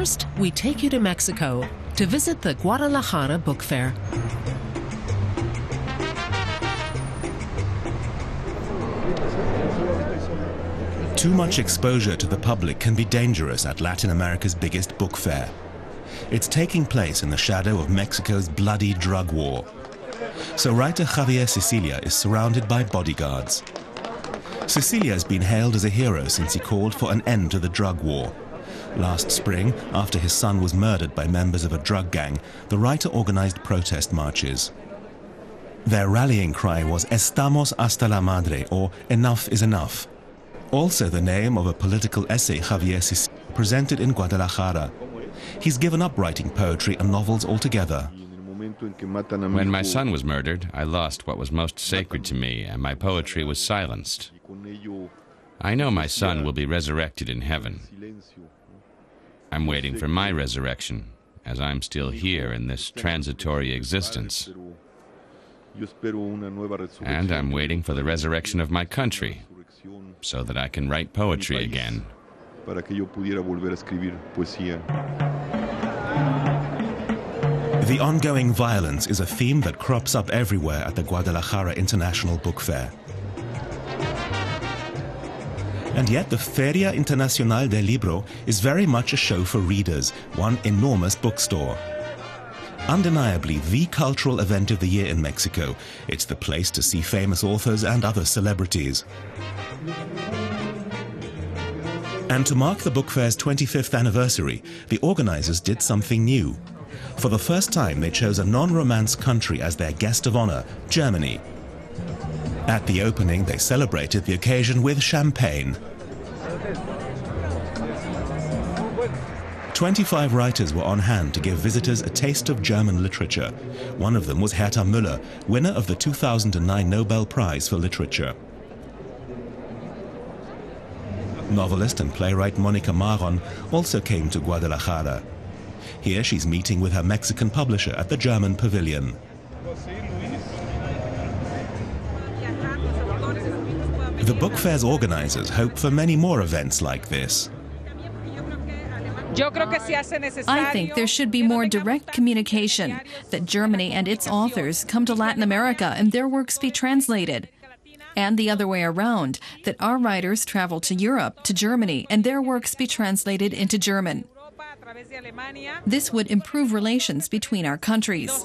First, we take you to Mexico to visit the Guadalajara Book Fair. Too much exposure to the public can be dangerous at Latin America's biggest book fair. It's taking place in the shadow of Mexico's bloody drug war. So writer Javier Sicilia is surrounded by bodyguards. Sicilia has been hailed as a hero since he called for an end to the drug war. Last spring, after his son was murdered by members of a drug gang, the writer organized protest marches. Their rallying cry was "Estamos hasta la madre," or "Enough is enough." Also the name of a political essay Javier Sicilia presented in Guadalajara. He's given up writing poetry and novels altogether. When my son was murdered, I lost what was most sacred to me, and my poetry was silenced. I know my son will be resurrected in heaven. I'm waiting for my resurrection, as I'm still here in this transitory existence. And I'm waiting for the resurrection of my country, so that I can write poetry again. The ongoing violence is a theme that crops up everywhere at the Guadalajara International Book Fair. And yet the Feria Internacional del Libro is very much a show for readers, one enormous bookstore. Undeniably the cultural event of the year in Mexico, it's the place to see famous authors and other celebrities. And to mark the book fair's 25th anniversary, the organizers did something new. For the first time, they chose a non-Romance country as their guest of honor, Germany. At the opening, they celebrated the occasion with champagne. 25 writers were on hand to give visitors a taste of German literature. One of them was Herta Müller, winner of the 2009 Nobel Prize for Literature. Novelist and playwright Mónica Maron also came to Guadalajara. Here she's meeting with her Mexican publisher at the German pavilion. The book fair's organizers hope for many more events like this. I think there should be more direct communication, that Germany and its authors come to Latin America and their works be translated. And the other way around, that our writers travel to Europe, to Germany, and their works be translated into German. This would improve relations between our countries.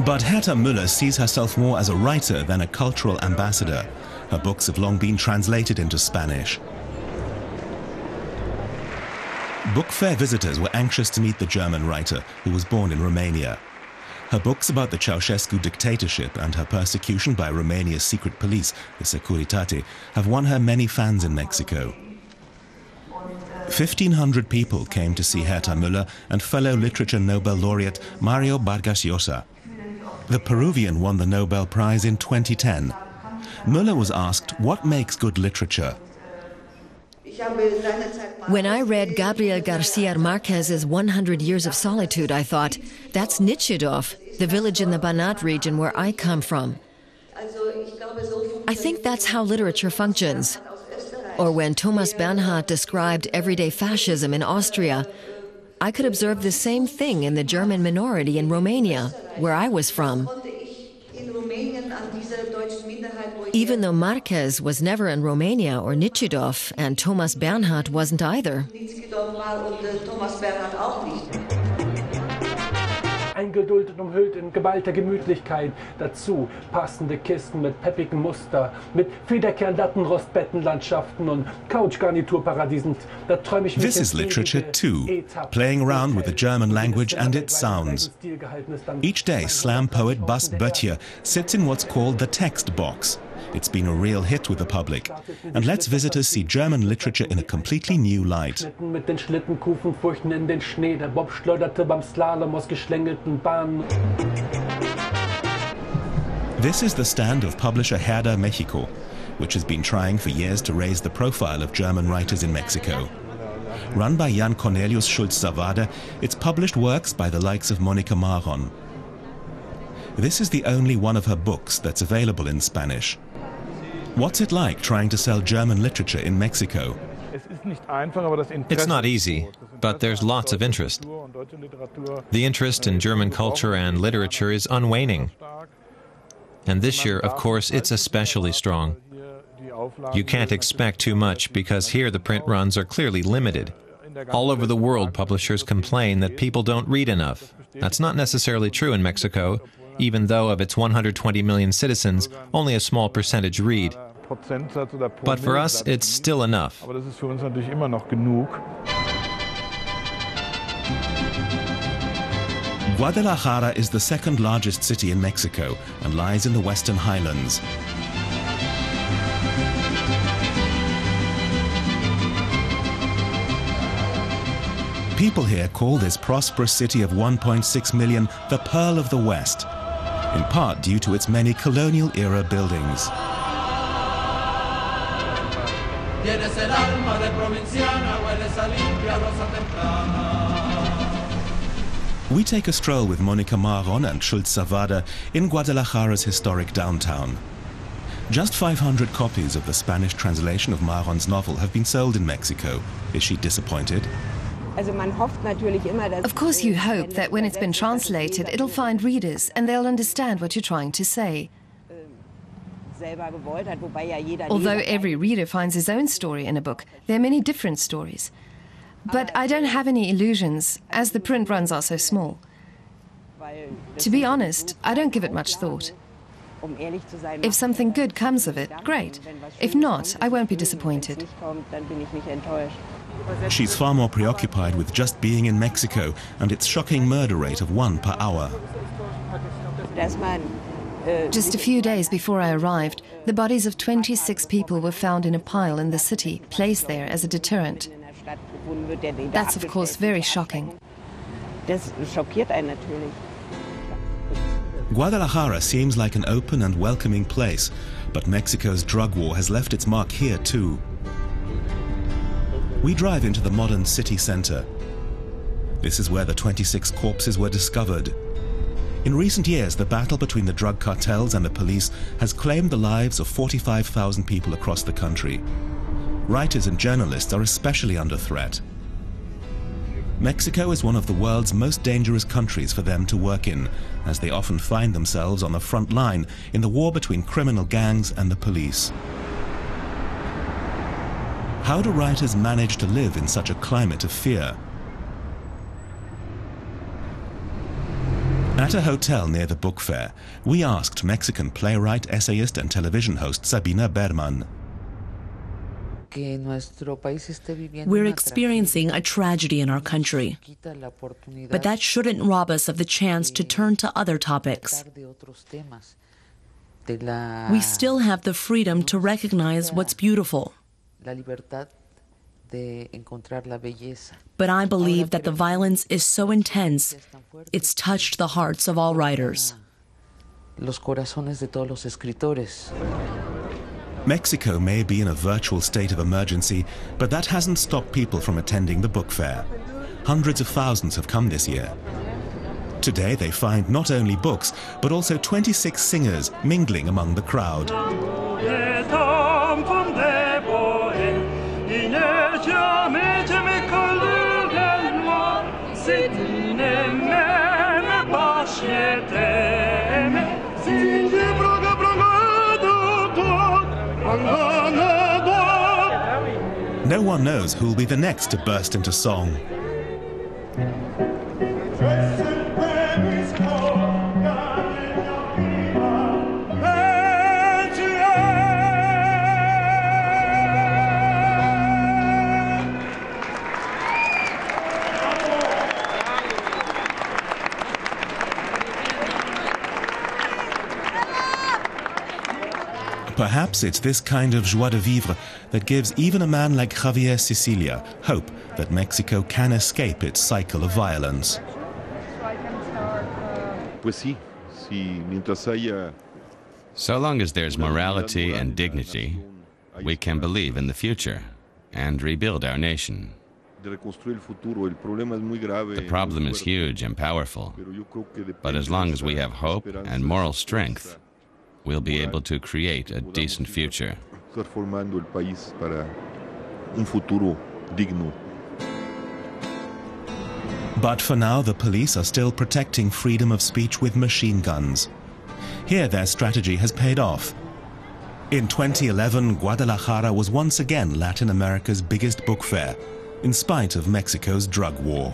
But Heta Müller sees herself more as a writer than a cultural ambassador. Her books have long been translated into Spanish. Book fair visitors were anxious to meet the German writer, who was born in Romania. Her books about the Ceausescu dictatorship and her persecution by Romania's secret police, the Securitate, have won her many fans in Mexico. 1,500 people came to see Herta Müller and fellow literature Nobel laureate Mario Vargas Llosa. The Peruvian won the Nobel Prize in 2010. Müller was asked what makes good literature. When I read Gabriel Garcia Marquez's 100 Years of Solitude, I thought, that's Nitschedorf, the village in the Banat region where I come from. I think that's how literature functions. Or when Thomas Bernhard described everyday fascism in Austria, I could observe the same thing in the German minority in Romania, where I was from. Even though Marquez was never in Romania or Nitschedorf, and Thomas Bernhard wasn't either. Eingeduldet und umhüllt in geballter Gemütlichkeit. Dazu passende Kisten mit peppigen Muster, mit Federkernlattenrostbettenlandschaften und Couchgarniturparadiesen. Da träume ich mich. This is literature too, playing around with the German language and its sounds. Each day, slam poet Bas Böttcher sits in what's called the text box. It's been a real hit with the public, and lets visitors see German literature in a completely new light. Mit den Schlittenkufen furchten in den Schnee, der Bob schleuderte beim Slalom aus geschlängelten Bahnen. This is the stand of publisher Herda Mexico, which has been trying for years to raise the profile of German writers in Mexico. Run by Jan Cornelius Schulz-Zawada, it's published works by the likes of Mónica Maron. This is the only one of her books that's available in Spanish. What's it like trying to sell German literature in Mexico? It's not easy, but there's lots of interest. The interest in German culture and literature is unwaning. And this year, of course, it's especially strong. You can't expect too much because here the print runs are clearly limited. All over the world, publishers complain that people don't read enough. That's not necessarily true in Mexico, even though of its 120 million citizens, only a small percentage read. But for us, it's still enough. Guadalajara is the second largest city in Mexico and lies in the Western Highlands. People here call this prosperous city of 1.6 million the Pearl of the West, in part due to its many colonial-era buildings. We take a stroll with Monica Maron and Schultz Savada in Guadalajara's historic downtown. Just 500 copies of the Spanish translation of Maron's novel have been sold in Mexico. Is she disappointed? Of course you hope that when it's been translated, it'll find readers and they'll understand what you're trying to say. Although every reader finds his own story in a book, there are many different stories. But I don't have any illusions, as the print runs are so small. To be honest, I don't give it much thought. If something good comes of it, great. If not, I won't be disappointed. She's far more preoccupied with just being in Mexico and its shocking murder rate of 1 per hour. Just a few days before I arrived, the bodies of 26 people were found in a pile in the city, placed there as a deterrent. That's of course very shocking. Guadalajara seems like an open and welcoming place, but Mexico's drug war has left its mark here too. We drive into the modern city center. This is where the 26 corpses were discovered. In recent years, the battle between the drug cartels and the police has claimed the lives of 45,000 people across the country. Writers and journalists are especially under threat. Mexico is one of the world's most dangerous countries for them to work in, as they often find themselves on the front line in the war between criminal gangs and the police. How do writers manage to live in such a climate of fear? At a hotel near the book fair, we asked Mexican playwright, essayist and television host Sabina Berman. We're experiencing a tragedy in our country, but that shouldn't rob us of the chance to turn to other topics. We still have the freedom to recognize what's beautiful. But I believe that the violence is so intense, it's touched the hearts of all writers. Mexico may be in a virtual state of emergency, but that hasn't stopped people from attending the book fair. Hundreds of thousands have come this year. Today they find not only books, but also 26 singers mingling among the crowd. No one knows who'll be the next to burst into song. Perhaps it's this kind of joie de vivre that gives even a man like Javier Sicilia hope that Mexico can escape its cycle of violence. So long as there's morality and dignity, we can believe in the future and rebuild our nation. The problem is huge and powerful, but as long as we have hope and moral strength, we'll be able to create a decent future. un futuro digno. But for now, the police are still protecting freedom of speech with machine guns. Here, their strategy has paid off. In 2011, Guadalajara was once again Latin America's biggest book fair, in spite of Mexico's drug war.